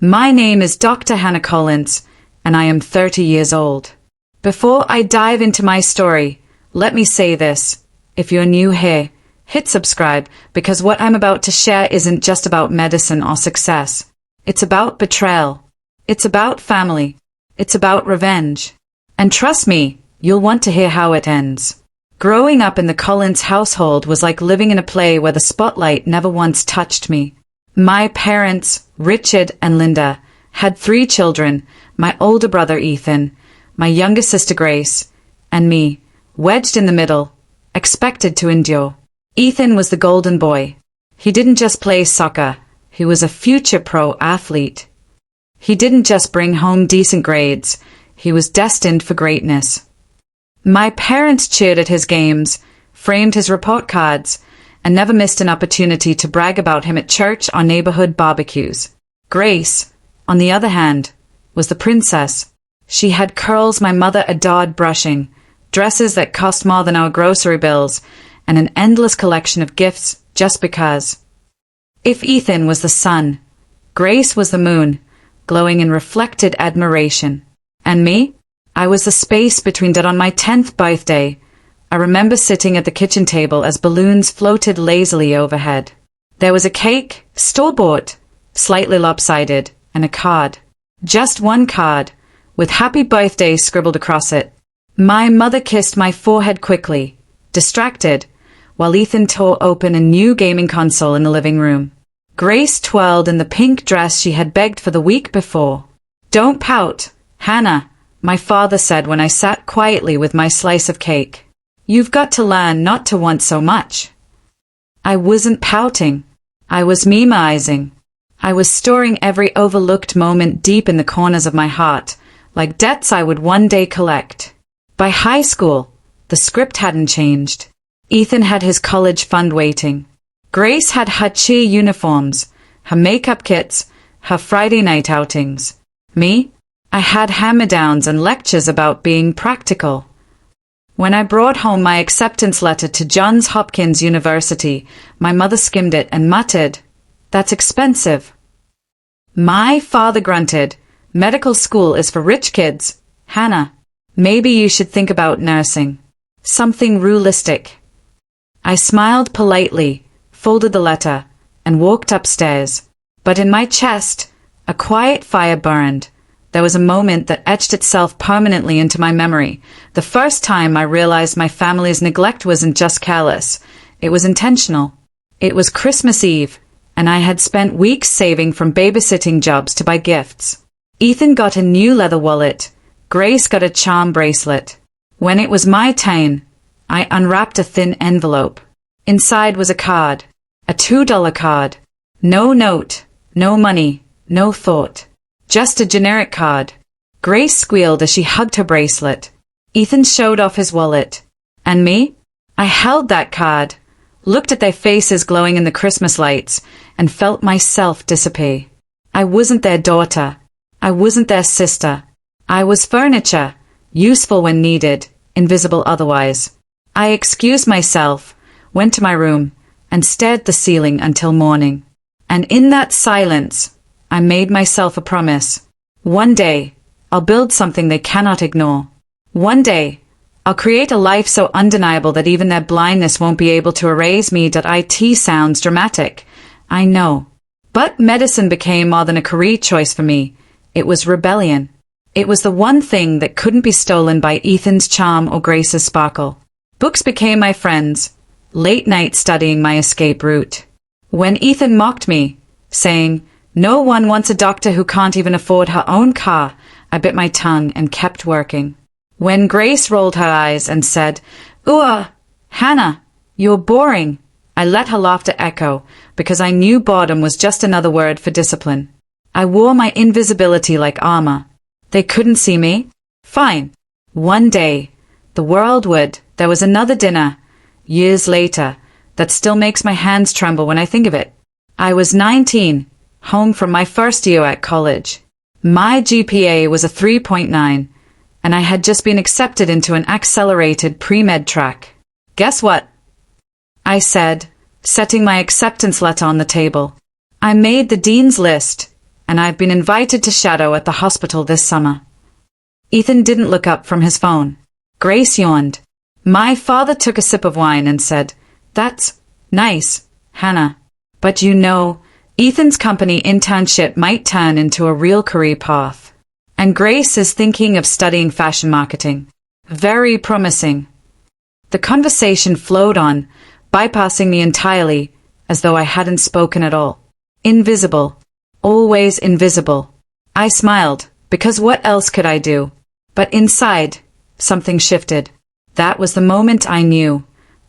My name is Dr. Hannah Collins, and I am 30 years old. Before I dive into my story, let me say this. If you're new here, hit subscribe, because what I'm about to share isn't just about medicine or success. It's about betrayal. It's about family. It's about revenge. And trust me, you'll want to hear how it ends. Growing up in the Collins household was like living in a play where the spotlight never once touched me. My parents, Richard and Linda, had 3 children, my older brother Ethan, my younger sister Grace, and me, wedged in the middle, expected to endure. Ethan was the golden boy. He didn't just play soccer, he was a future pro athlete. He didn't just bring home decent grades, he was destined for greatness. My parents cheered at his games, framed his report cards, and never missed an opportunity to brag about him at church or neighborhood barbecues. Grace, on the other hand, was the princess. She had curls my mother adored brushing, dresses that cost more than our grocery bills, and an endless collection of gifts just because. If Ethan was the sun, Grace was the moon, glowing in reflected admiration. And me? I was the space between that. On my 10th birthday, I remember sitting at the kitchen table as balloons floated lazily overhead. There was a cake, store-bought, slightly lopsided, and a card. Just one card, with happy birthday scribbled across it. My mother kissed my forehead quickly, distracted, while Ethan tore open a new gaming console in the living room. Grace twirled in the pink dress she had begged for the week before. "Don't pout, Hannah," my father said when I sat quietly with my slice of cake. "You've got to learn not to want so much." I wasn't pouting. I was memoizing. I was storing every overlooked moment deep in the corners of my heart, like debts I would one day collect. By high school, the script hadn't changed. Ethan had his college fund waiting. Grace had her cheer uniforms, her makeup kits, her Friday night outings. Me? I had hand-me-downs and lectures about being practical. When I brought home my acceptance letter to Johns Hopkins University, my mother skimmed it and muttered, "That's expensive." My father grunted, "Medical school is for rich kids, Hannah. Maybe you should think about nursing. Something realistic." I smiled politely, folded the letter, and walked upstairs. But in my chest, a quiet fire burned. There was a moment that etched itself permanently into my memory. The first time I realized my family's neglect wasn't just careless. It was intentional. It was Christmas Eve, and I had spent weeks saving from babysitting jobs to buy gifts. Ethan got a new leather wallet. Grace got a charm bracelet. When it was my turn, I unwrapped a thin envelope. Inside was a card. A $2 card. No note, no money, no thought. Just a generic card. Grace squealed as she hugged her bracelet. Ethan showed off his wallet. And me? I held that card, looked at their faces glowing in the Christmas lights, and felt myself dissipate. I wasn't their daughter. I wasn't their sister. I was furniture, useful when needed, invisible otherwise. I excused myself, went to my room, and stared at the ceiling until morning. And in that silence, I made myself a promise. One day, I'll build something they cannot ignore. One day, I'll create a life so undeniable that even their blindness won't be able to erase me. It sounds dramatic, I know. But medicine became more than a career choice for me. It was rebellion. It was the one thing that couldn't be stolen by Ethan's charm or Grace's sparkle. Books became my friends, late night studying my escape route. When Ethan mocked me, saying, "No one wants a doctor who can't even afford her own car," I bit my tongue and kept working. When Grace rolled her eyes and said, "Ooh, Hannah, you're boring," I let her laughter echo, because I knew boredom was just another word for discipline. I wore my invisibility like armor. They couldn't see me? Fine. One day, the world would. There was another dinner, years later, that still makes my hands tremble when I think of it. I was 19, home from my first year at college. My GPA was a 3.9, and I had just been accepted into an accelerated pre-med track. "Guess what?" I said, setting my acceptance letter on the table. "I made the dean's list. and I've been invited to shadow at the hospital this summer." Ethan didn't look up from his phone. Grace yawned. My father took a sip of wine and said, "That's nice, Hannah. But you know, Ethan's company internship might turn into a real career path. And Grace is thinking of studying fashion marketing. Very promising." The conversation flowed on, bypassing me entirely, as though I hadn't spoken at all. Invisible. Always invisible. I smiled, because what else could I do? But inside, something shifted. That was the moment I knew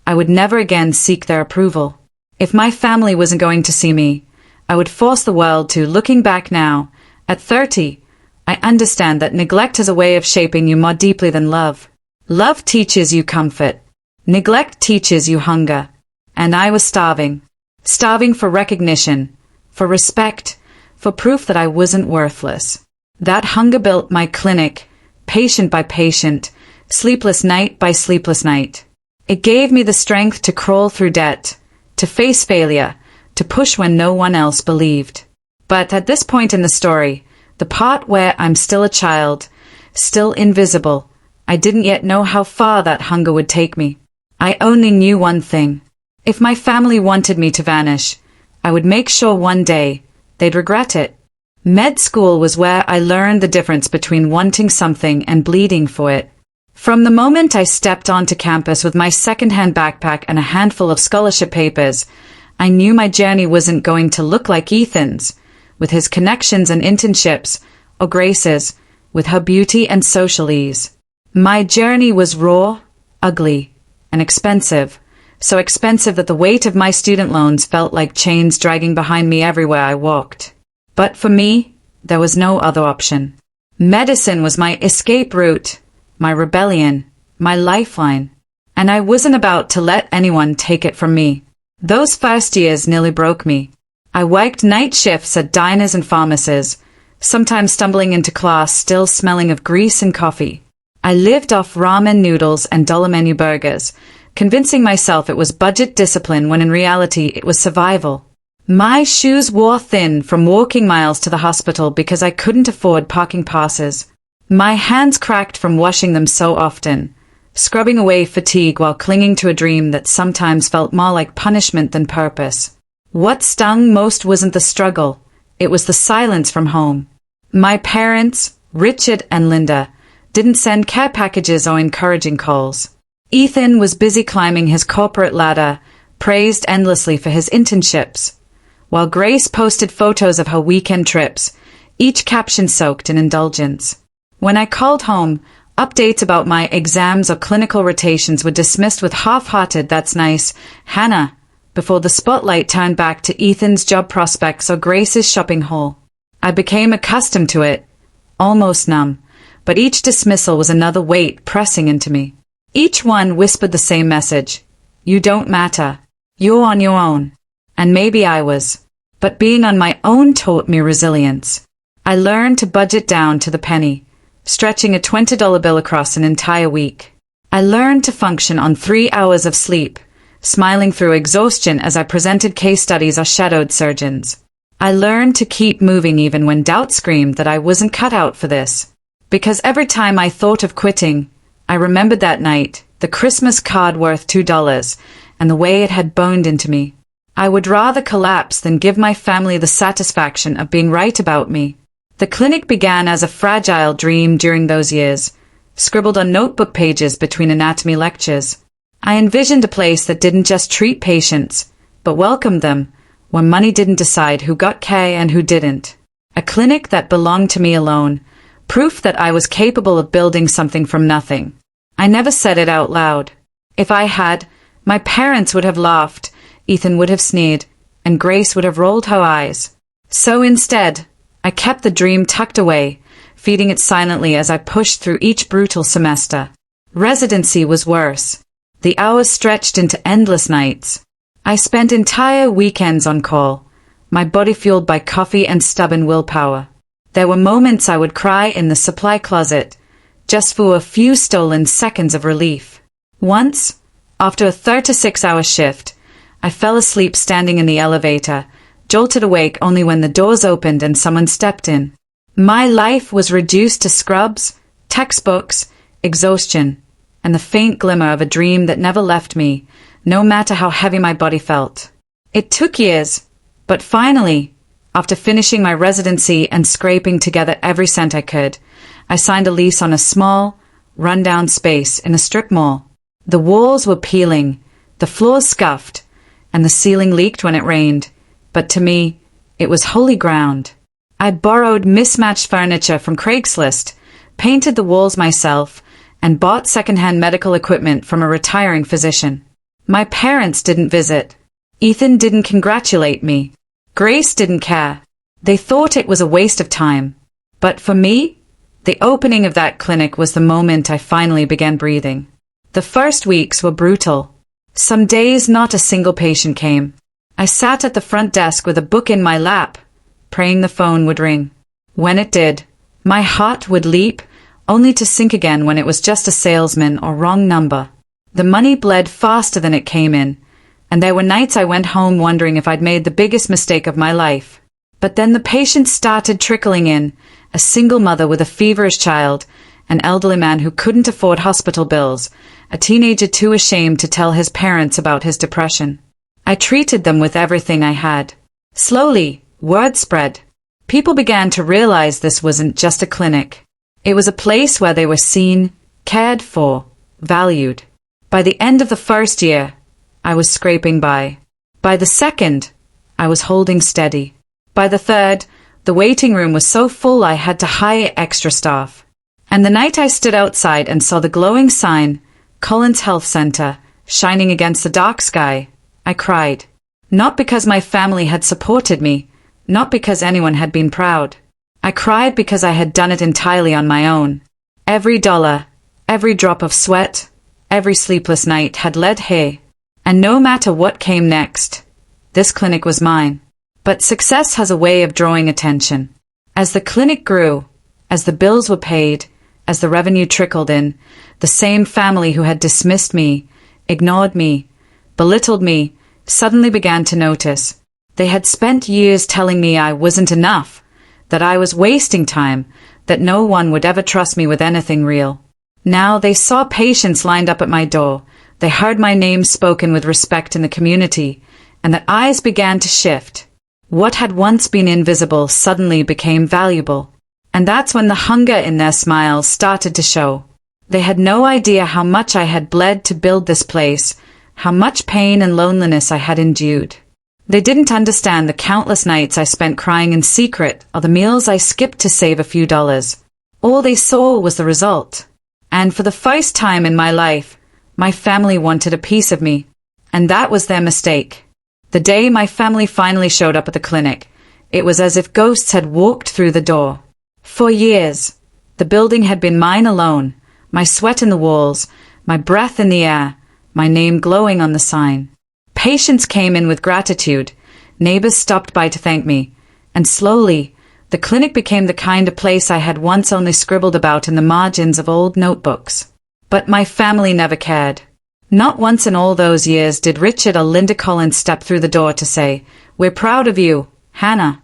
I would never again seek their approval. If my family wasn't going to see me, I would force the world to. Looking back now, at 30, I understand that neglect is a way of shaping you more deeply than love. Love teaches you comfort. Neglect teaches you hunger. And I was starving. Starving for recognition, for respect, for proof that I wasn't worthless. That hunger built my clinic, patient by patient, sleepless night by sleepless night. It gave me the strength to crawl through debt, to face failure, to push when no one else believed. But at this point in the story, the part where I'm still a child, still invisible, I didn't yet know how far that hunger would take me. I only knew one thing. If my family wanted me to vanish, I would make sure one day they'd regret it. Med school was where I learned the difference between wanting something and bleeding for it. From the moment I stepped onto campus with my second-hand backpack and a handful of scholarship papers, I knew my journey wasn't going to look like Ethan's, with his connections and internships, or Grace's, with her beauty and social ease. My journey was raw, ugly, and expensive, so expensive that the weight of my student loans felt like chains dragging behind me everywhere I walked. But for me, there was no other option. Medicine was my escape route, my rebellion, my lifeline, and I wasn't about to let anyone take it from me. Those first years nearly broke me. I worked night shifts at diners and pharmacies, sometimes stumbling into class still smelling of grease and coffee. I lived off ramen noodles and dollar menu burgers, convincing myself it was budget discipline when in reality it was survival. My shoes wore thin from walking miles to the hospital because I couldn't afford parking passes. My hands cracked from washing them so often, scrubbing away fatigue while clinging to a dream that sometimes felt more like punishment than purpose. What stung most wasn't the struggle, it was the silence from home. My parents, Richard and Linda, didn't send care packages or encouraging calls. Ethan was busy climbing his corporate ladder, praised endlessly for his internships, while Grace posted photos of her weekend trips, each caption soaked in indulgence. When I called home, updates about my exams or clinical rotations were dismissed with half-hearted "That's nice, Hannah," before the spotlight turned back to Ethan's job prospects or Grace's shopping haul. I became accustomed to it, almost numb, but each dismissal was another weight pressing into me. Each one whispered the same message: "You don't matter. You're on your own." And maybe I was. But being on my own taught me resilience. I learned to budget down to the penny, stretching a $20 bill across an entire week. I learned to function on 3 hours of sleep, smiling through exhaustion as I presented case studies or shadowed surgeons. I learned to keep moving even when doubt screamed that I wasn't cut out for this. Because every time I thought of quitting, I remembered that night, the Christmas card worth $2, and the way it had boned into me. I would rather collapse than give my family the satisfaction of being right about me. The clinic began as a fragile dream during those years, scribbled on notebook pages between anatomy lectures. I envisioned a place that didn't just treat patients, but welcomed them, where money didn't decide who got care and who didn't. A clinic that belonged to me alone, proof that I was capable of building something from nothing. I never said it out loud. If I had, my parents would have laughed, Ethan would have sneered, and Grace would have rolled her eyes. So instead, I kept the dream tucked away, feeding it silently as I pushed through each brutal semester. Residency was worse. The hours stretched into endless nights. I spent entire weekends on call, my body fueled by coffee and stubborn willpower. There were moments I would cry in the supply closet, just for a few stolen seconds of relief. Once, after a 36-hour shift, I fell asleep standing in the elevator, jolted awake only when the doors opened and someone stepped in. My life was reduced to scrubs, textbooks, exhaustion, and the faint glimmer of a dream that never left me, no matter how heavy my body felt. It took years, but finally, after finishing my residency and scraping together every cent I could, I signed a lease on a small, run-down space in a strip mall. The walls were peeling, the floors scuffed, and the ceiling leaked when it rained, but to me, it was holy ground. I borrowed mismatched furniture from Craigslist, painted the walls myself, and bought secondhand medical equipment from a retiring physician. My parents didn't visit. Ethan didn't congratulate me. Grace didn't care. They thought it was a waste of time. But for me, the opening of that clinic was the moment I finally began breathing. The first weeks were brutal. Some days not a single patient came. I sat at the front desk with a book in my lap, praying the phone would ring. When it did, my heart would leap, only to sink again when it was just a salesman or wrong number. The money bled faster than it came in, and there were nights I went home wondering if I'd made the biggest mistake of my life. But then the patients started trickling in, a single mother with a feverish child, an elderly man who couldn't afford hospital bills, a teenager too ashamed to tell his parents about his depression. I treated them with everything I had. Slowly, word spread. People began to realize this wasn't just a clinic. It was a place where they were seen, cared for, valued. By the end of the first year, I was scraping by. By the second, I was holding steady. By the third, the waiting room was so full I had to hire extra staff. And the night I stood outside and saw the glowing sign, Collins Health Center, shining against the dark sky, I cried. Not because my family had supported me, not because anyone had been proud. I cried because I had done it entirely on my own. Every dollar, every drop of sweat, every sleepless night had led here. And no matter what came next, this clinic was mine. But success has a way of drawing attention. As the clinic grew, as the bills were paid, as the revenue trickled in, the same family who had dismissed me, ignored me, belittled me, suddenly began to notice. They had spent years telling me I wasn't enough, that I was wasting time, that no one would ever trust me with anything real. Now they saw patients lined up at my door, they heard my name spoken with respect in the community, and their eyes began to shift. What had once been invisible suddenly became valuable. And that's when the hunger in their smiles started to show. They had no idea how much I had bled to build this place, how much pain and loneliness I had endured. They didn't understand the countless nights I spent crying in secret or the meals I skipped to save a few dollars. All they saw was the result. And for the first time in my life, my family wanted a piece of me. And that was their mistake. The day my family finally showed up at the clinic, it was as if ghosts had walked through the door. For years, the building had been mine alone, my sweat in the walls, my breath in the air, my name glowing on the sign. Patients came in with gratitude, neighbors stopped by to thank me, and slowly, the clinic became the kind of place I had once only scribbled about in the margins of old notebooks. But my family never cared. Not once in all those years did Richard or Linda Collins step through the door to say, "We're proud of you, Hannah."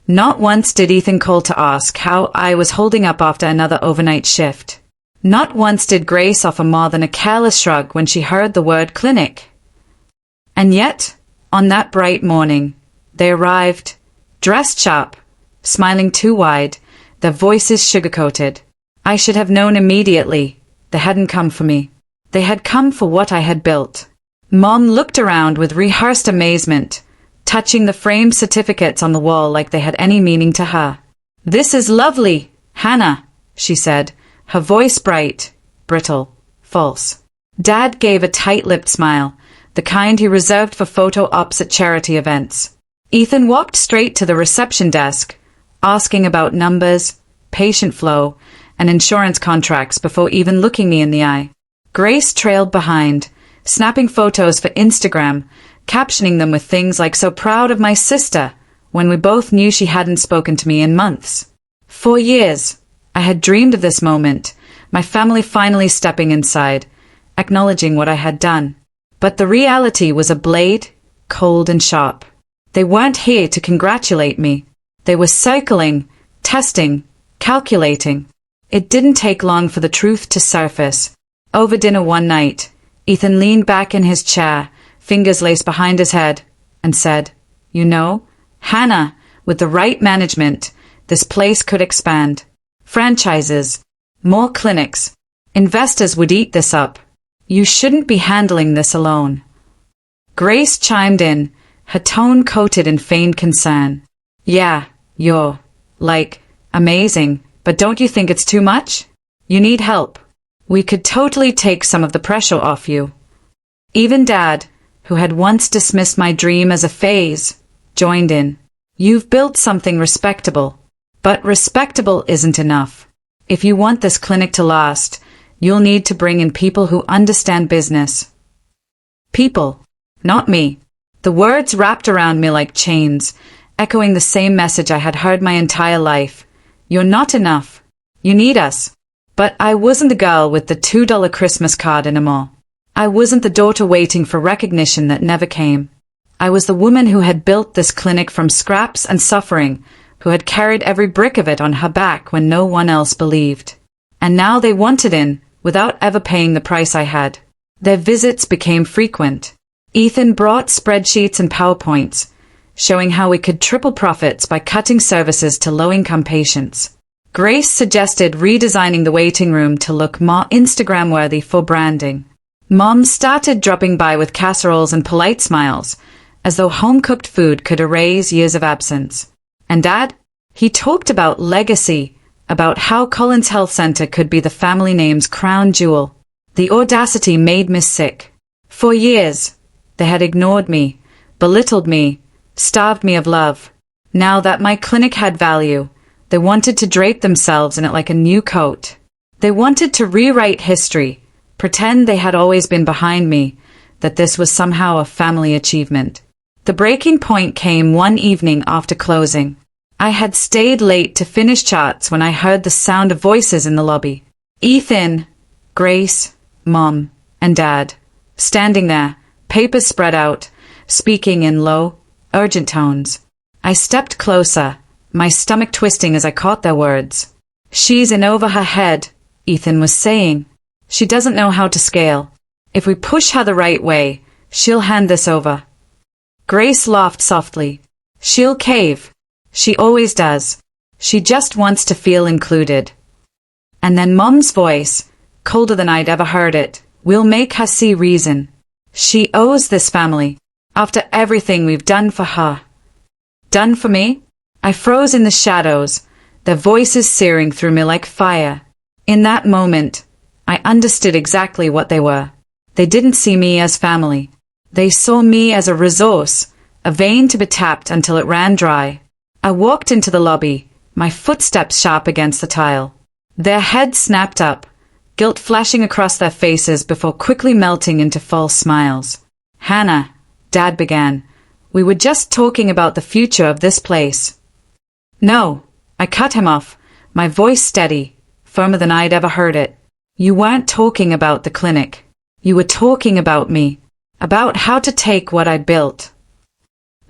Not once did Ethan call to ask how I was holding up after another overnight shift. Not once did Grace offer more than a careless shrug when she heard the word clinic. And yet, on that bright morning, they arrived, dressed sharp, smiling too wide, their voices sugar-coated. I should have known immediately. They hadn't come for me. They had come for what I had built. Mom looked around with rehearsed amazement, touching the framed certificates on the wall like they had any meaning to her. "This is lovely, Hannah," she said, her voice bright, brittle, false. Dad gave a tight-lipped smile, the kind he reserved for photo ops at charity events. Ethan walked straight to the reception desk, asking about numbers, patient flow, and insurance contracts before even looking me in the eye. Grace trailed behind, snapping photos for Instagram, captioning them with things like "so proud of my sister," when we both knew she hadn't spoken to me in months. For years, I had dreamed of this moment, my family finally stepping inside, acknowledging what I had done. But the reality was a blade, cold and sharp. They weren't here to congratulate me. They were circling, testing, calculating. It didn't take long for the truth to surface. Over dinner one night, Ethan leaned back in his chair, fingers laced behind his head, and said, "You know, Hannah, with the right management, this place could expand. Franchises, more clinics. Investors would eat this up. You shouldn't be handling this alone." Grace chimed in, her tone coated in feigned concern. "Yeah, you're, amazing, but don't you think it's too much? You need help. We could totally take some of the pressure off you." Even Dad, who had once dismissed my dream as a phase, joined in. "You've built something respectable. But respectable isn't enough. If you want this clinic to last, you'll need to bring in people who understand business." People, not me. The words wrapped around me like chains, echoing the same message I had heard my entire life. You're not enough. You need us. But I wasn't the girl with the $2 Christmas card anymore. I wasn't the daughter waiting for recognition that never came. I was the woman who had built this clinic from scraps and suffering, who had carried every brick of it on her back when no one else believed. And now they wanted in, without ever paying the price I had. Their visits became frequent. Ethan brought spreadsheets and PowerPoints, showing how we could triple profits by cutting services to low-income patients. Grace suggested redesigning the waiting room to look more Instagram-worthy for branding. Mom started dropping by with casseroles and polite smiles, as though home-cooked food could erase years of absence. And Dad? He talked about legacy, about how Collins Health Center could be the family name's crown jewel. The audacity made me sick. For years, they had ignored me, belittled me, starved me of love. Now that my clinic had value, they wanted to drape themselves in it like a new coat. They wanted to rewrite history, pretend they had always been behind me, that this was somehow a family achievement. The breaking point came one evening after closing. I had stayed late to finish charts when I heard the sound of voices in the lobby. Ethan, Grace, Mom, and Dad, standing there, papers spread out, speaking in low, urgent tones. I stepped closer, my stomach twisting as I caught their words. "She's in over her head," Ethan was saying. "She doesn't know how to scale. If we push her the right way, she'll hand this over." Grace laughed softly. "She'll cave. She always does. She just wants to feel included." And then Mom's voice, colder than I'd ever heard it, "We'll make her see reason. She owes this family, after everything we've done for her." Done for me? I froze in the shadows, their voices searing through me like fire. In that moment, I understood exactly what they were. They didn't see me as family. They saw me as a resource, a vein to be tapped until it ran dry. I walked into the lobby, my footsteps sharp against the tile. Their heads snapped up, guilt flashing across their faces before quickly melting into false smiles. "Hannah," Dad began, "we were just talking about the future of this place." "No," I cut him off, my voice steady, firmer than I'd ever heard it. "You weren't talking about the clinic. You were talking about me, about how to take what I built."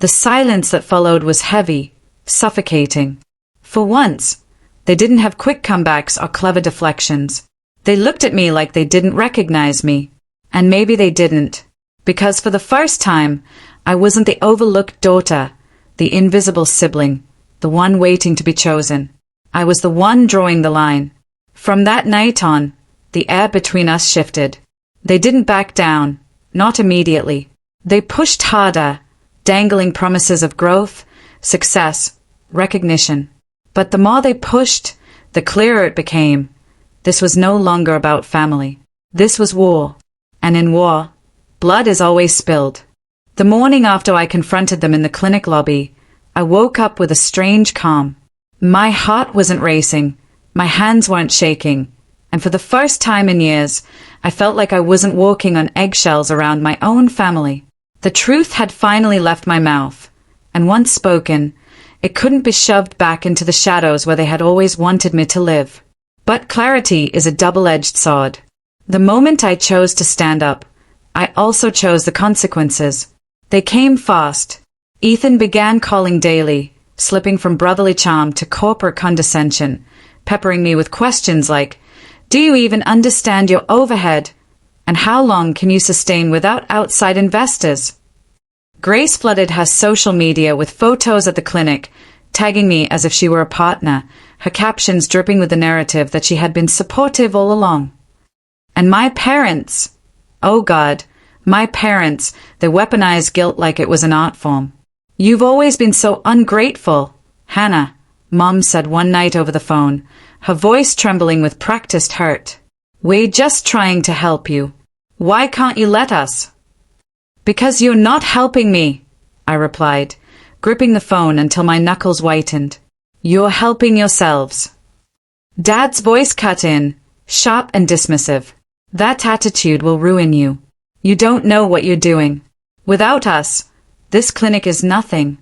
The silence that followed was heavy, suffocating. For once, they didn't have quick comebacks or clever deflections. They looked at me like they didn't recognize me. And maybe they didn't, because for the first time, I wasn't the overlooked daughter, the invisible sibling, the one waiting to be chosen. I was the one drawing the line. From that night on, the air between us shifted. They didn't back down, not immediately. They pushed harder, dangling promises of growth, success, recognition. But the more they pushed, the clearer it became. This was no longer about family. This was war. And in war, blood is always spilled. The morning after I confronted them in the clinic lobby, I woke up with a strange calm. My heart wasn't racing, my hands weren't shaking, and for the first time in years, I felt like I wasn't walking on eggshells around my own family. The truth had finally left my mouth, and once spoken, it couldn't be shoved back into the shadows where they had always wanted me to live. But clarity is a double-edged sword. The moment I chose to stand up, I also chose the consequences. They came fast. Ethan began calling daily, slipping from brotherly charm to corporate condescension, peppering me with questions like, "Do you even understand your overhead? And how long can you sustain without outside investors?" Grace flooded her social media with photos at the clinic, tagging me as if she were a partner, her captions dripping with the narrative that she had been supportive all along. And my parents, oh God, my parents, they weaponized guilt like it was an art form. "You've always been so ungrateful, Hannah," Mom said one night over the phone, her voice trembling with practiced hurt. "We're just trying to help you. Why can't you let us?" "Because you're not helping me," I replied, gripping the phone until my knuckles whitened. "You're helping yourselves." Dad's voice cut in, sharp and dismissive. "That attitude will ruin you. You don't know what you're doing. Without us, this clinic is nothing."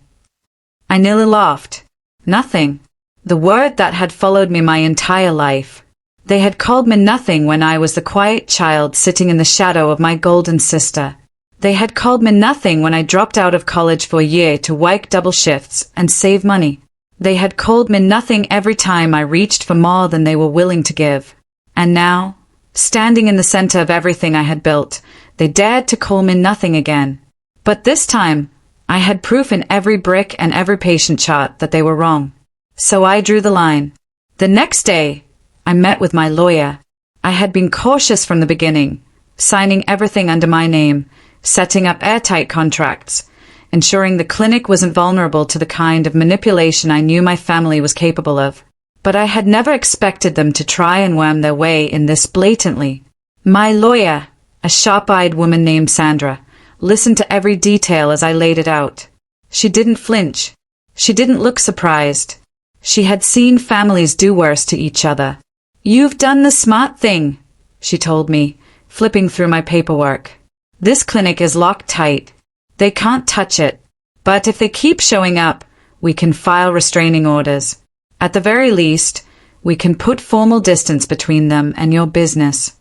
I nearly laughed. Nothing. The word that had followed me my entire life. They had called me nothing when I was the quiet child sitting in the shadow of my golden sister. They had called me nothing when I dropped out of college for a year to work double shifts and save money. They had called me nothing every time I reached for more than they were willing to give. And now, standing in the center of everything I had built, they dared to call me nothing again. But this time, I had proof in every brick and every patient chart that they were wrong. So I drew the line. The next day, I met with my lawyer. I had been cautious from the beginning, signing everything under my name, setting up airtight contracts, ensuring the clinic wasn't vulnerable to the kind of manipulation I knew my family was capable of. But I had never expected them to try and worm their way in this blatantly. My lawyer, a sharp-eyed woman named Sandra, listened to every detail as I laid it out. She didn't flinch. She didn't look surprised. She had seen families do worse to each other. "You've done the smart thing," she told me, flipping through my paperwork. "This clinic is locked tight. They can't touch it. But if they keep showing up, we can file restraining orders. At the very least, we can put formal distance between them and your business."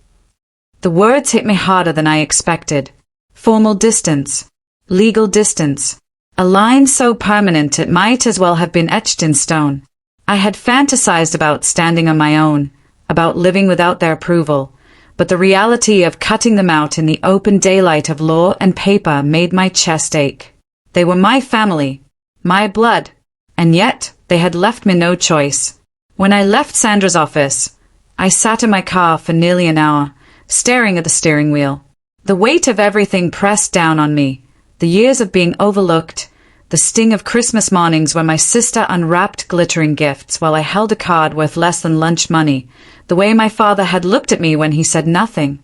The words hit me harder than I expected. Formal distance. Legal distance. A line so permanent it might as well have been etched in stone. I had fantasized about standing on my own, about living without their approval, but the reality of cutting them out in the open daylight of law and paper made my chest ache. They were my family, my blood, and yet they had left me no choice. When I left Sandra's office, I sat in my car for nearly an hour, staring at the steering wheel. The weight of everything pressed down on me, the years of being overlooked, the sting of Christmas mornings when my sister unwrapped glittering gifts while I held a card worth less than lunch money, the way my father had looked at me when he said nothing.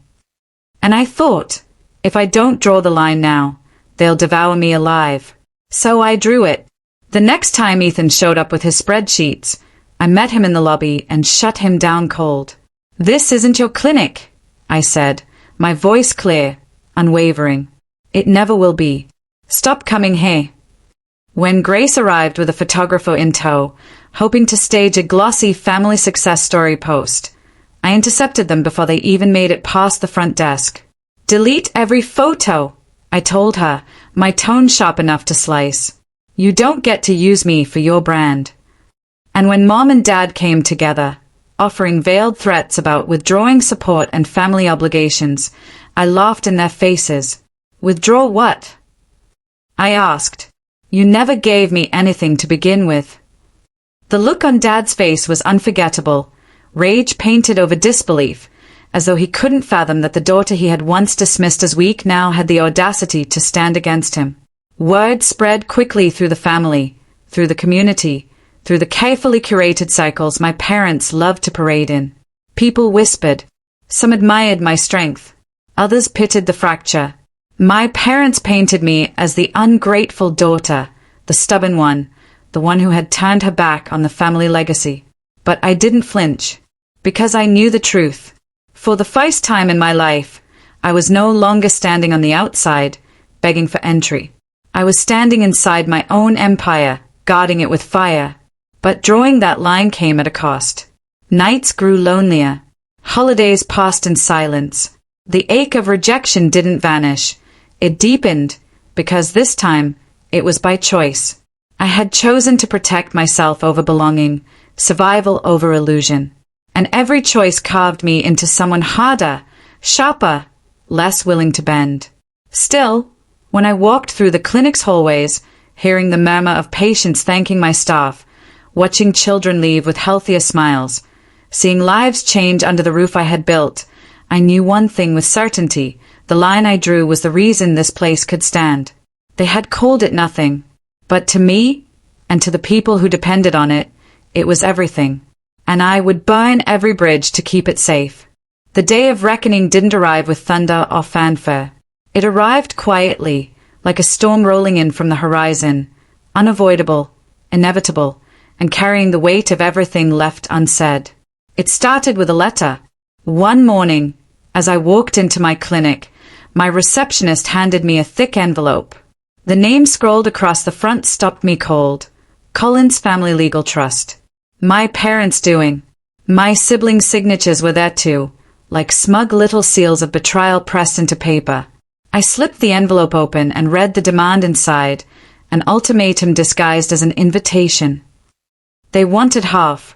And I thought, if I don't draw the line now, they'll devour me alive. So I drew it. The next time Ethan showed up with his spreadsheets, I met him in the lobby and shut him down cold. "This isn't your clinic," I said, my voice clear, unwavering. "It never will be. Stop coming here." When Grace arrived with a photographer in tow, hoping to stage a glossy family success story post, I intercepted them before they even made it past the front desk. "Delete every photo," I told her, my tone sharp enough to slice. "You don't get to use me for your brand." And when Mom and Dad came together, offering veiled threats about withdrawing support and family obligations, I laughed in their faces. "Withdraw what?" I asked. "You never gave me anything to begin with." The look on Dad's face was unforgettable, rage painted over disbelief, as though he couldn't fathom that the daughter he had once dismissed as weak now had the audacity to stand against him. Word spread quickly through the family, through the community, through the carefully curated cycles my parents loved to parade in. People whispered. Some admired my strength. Others pitied the fracture. My parents painted me as the ungrateful daughter, the stubborn one, the one who had turned her back on the family legacy. But I didn't flinch, because I knew the truth. For the first time in my life, I was no longer standing on the outside, begging for entry. I was standing inside my own empire, guarding it with fire. But drawing that line came at a cost. Nights grew lonelier. Holidays passed in silence. The ache of rejection didn't vanish. It deepened, because this time, it was by choice. I had chosen to protect myself over belonging, survival over illusion. And every choice carved me into someone harder, sharper, less willing to bend. Still, when I walked through the clinic's hallways, hearing the murmur of patients thanking my staff, watching children leave with healthier smiles, seeing lives change under the roof I had built, I knew one thing with certainty: the line I drew was the reason this place could stand. They had called it nothing, but to me, and to the people who depended on it, it was everything. And I would burn every bridge to keep it safe. The day of reckoning didn't arrive with thunder or fanfare. It arrived quietly, like a storm rolling in from the horizon, unavoidable, inevitable, and carrying the weight of everything left unsaid. It started with a letter. One morning, as I walked into my clinic, my receptionist handed me a thick envelope. The name scrolled across the front stopped me cold. Collins Family Legal Trust. My parents' doing. My siblings' signatures were there too, like smug little seals of betrayal pressed into paper. I slipped the envelope open and read the demand inside, an ultimatum disguised as an invitation. They wanted half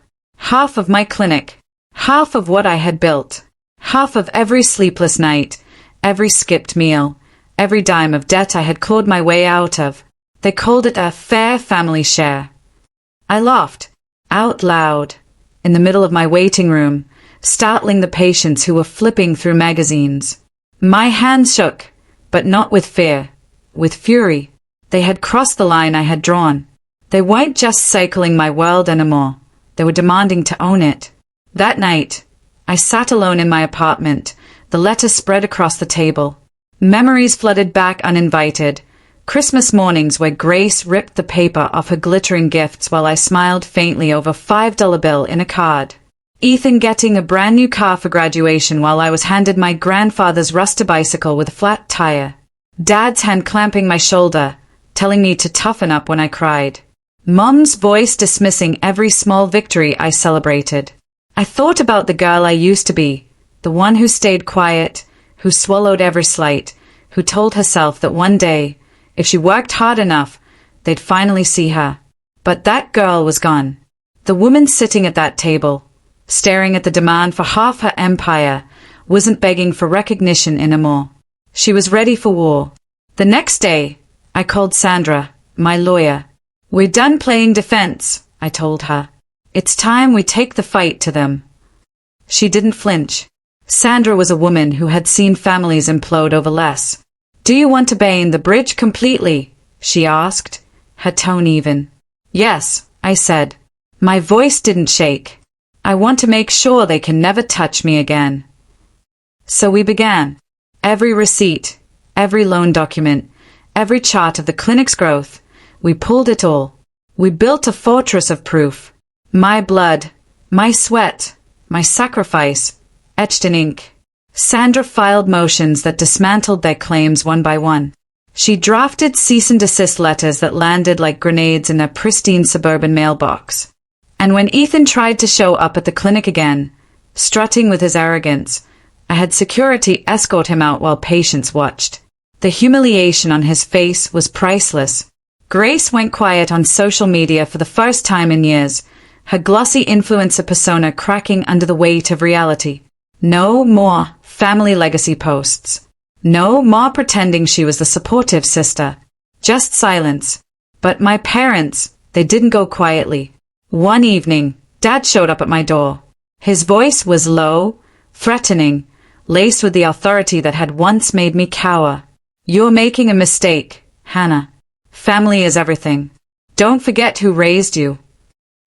of my clinic, half of what I had built, half of every sleepless night, every skipped meal, every dime of debt I had clawed my way out of. They called it a fair family share. I laughed, out loud, in the middle of my waiting room, startling the patients who were flipping through magazines. My hands shook, but not with fear, with fury. They had crossed the line I had drawn. They weren't just cycling my world anymore. They were demanding to own it. That night, I sat alone in my apartment, the letter spread across the table. Memories flooded back uninvited. Christmas mornings where Grace ripped the paper off her glittering gifts while I smiled faintly over a $5 bill in a card. Ethan getting a brand new car for graduation while I was handed my grandfather's rusted bicycle with a flat tire. Dad's hand clamping my shoulder, telling me to toughen up when I cried. Mom's voice dismissing every small victory I celebrated. I thought about the girl I used to be, the one who stayed quiet, who swallowed every slight, who told herself that one day, if she worked hard enough, they'd finally see her. But that girl was gone. The woman sitting at that table, staring at the demand for half her empire, wasn't begging for recognition anymore. She was ready for war. The next day, I called Sandra, my lawyer. We're done playing defense, I told her. It's time we take the fight to them. She didn't flinch. Sandra was a woman who had seen families implode over less. Do you want to burn the bridge completely? She asked, her tone even. Yes, I said. My voice didn't shake. I want to make sure they can never touch me again. So we began. Every receipt, every loan document, every chart of the clinic's growth, we pulled it all. We built a fortress of proof. My blood, my sweat, my sacrifice, etched in ink. Sandra filed motions that dismantled their claims one by one. She drafted cease and desist letters that landed like grenades in their pristine suburban mailbox. And when Ethan tried to show up at the clinic again, strutting with his arrogance, I had security escort him out while patients watched. The humiliation on his face was priceless. Grace went quiet on social media for the first time in years, her glossy influencer persona cracking under the weight of reality. No more family legacy posts. No more pretending she was the supportive sister. Just silence. But my parents, they didn't go quietly. One evening, Dad showed up at my door. His voice was low, threatening, laced with the authority that had once made me cower. You're making a mistake, Hannah. Family is everything. Don't forget who raised you.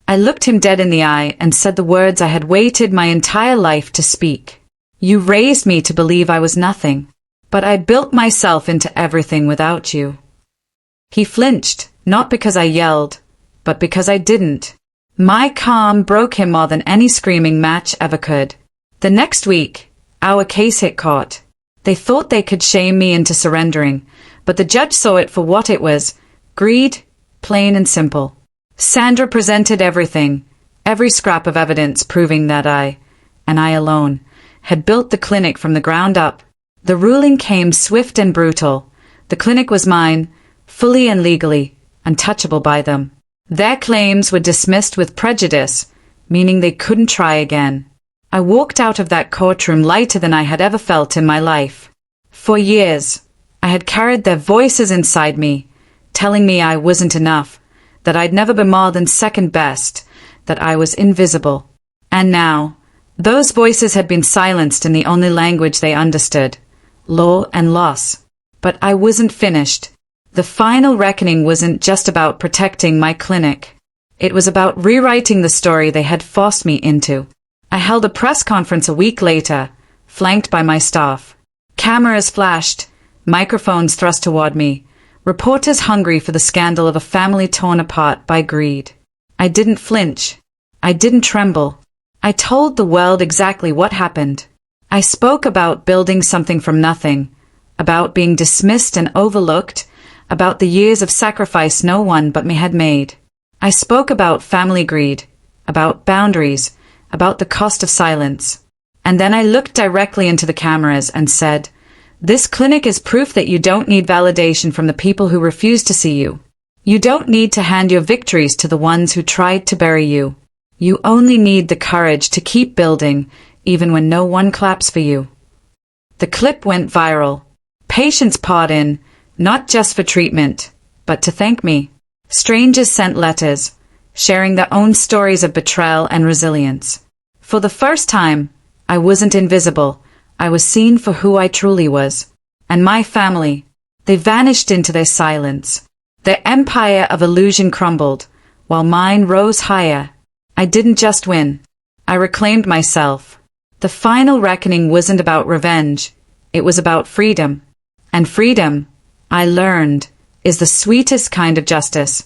I looked him dead in the eye and said the words I had waited my entire life to speak. You raised me to believe I was nothing, but I built myself into everything without you. He flinched, not because I yelled, but because I didn't. My calm broke him more than any screaming match ever could. The next week, our case hit court. They thought they could shame me into surrendering, but the judge saw it for what it was: greed, plain and simple. Sandra presented everything, every scrap of evidence proving that I, and I alone, had built the clinic from the ground up. The ruling came swift and brutal. The clinic was mine, fully and legally, untouchable by them. Their claims were dismissed with prejudice, meaning they couldn't try again. I walked out of that courtroom lighter than I had ever felt in my life. For years, I had carried their voices inside me, telling me I wasn't enough, that I'd never been more than second best, that I was invisible. And now, those voices had been silenced in the only language they understood, law and loss. But I wasn't finished. The final reckoning wasn't just about protecting my clinic. It was about rewriting the story they had forced me into. I held a press conference a week later, flanked by my staff. Cameras flashed, microphones thrust toward me, reporters hungry for the scandal of a family torn apart by greed. I didn't flinch. I didn't tremble. I told the world exactly what happened. I spoke about building something from nothing, about being dismissed and overlooked, about the years of sacrifice no one but me had made. I spoke about family greed, about boundaries, about the cost of silence. And then I looked directly into the cameras and said, "This clinic is proof that you don't need validation from the people who refuse to see you. You don't need to hand your victories to the ones who tried to bury you. You only need the courage to keep building, even when no one claps for you." The clip went viral. Patients poured in, not just for treatment, but to thank me. Strangers sent letters, sharing their own stories of betrayal and resilience. For the first time, I wasn't invisible. I was seen for who I truly was. And my family, they vanished into their silence. Their empire of illusion crumbled, while mine rose higher. I didn't just win. I reclaimed myself. The final reckoning wasn't about revenge. It was about freedom. And freedom, I learned, is the sweetest kind of justice.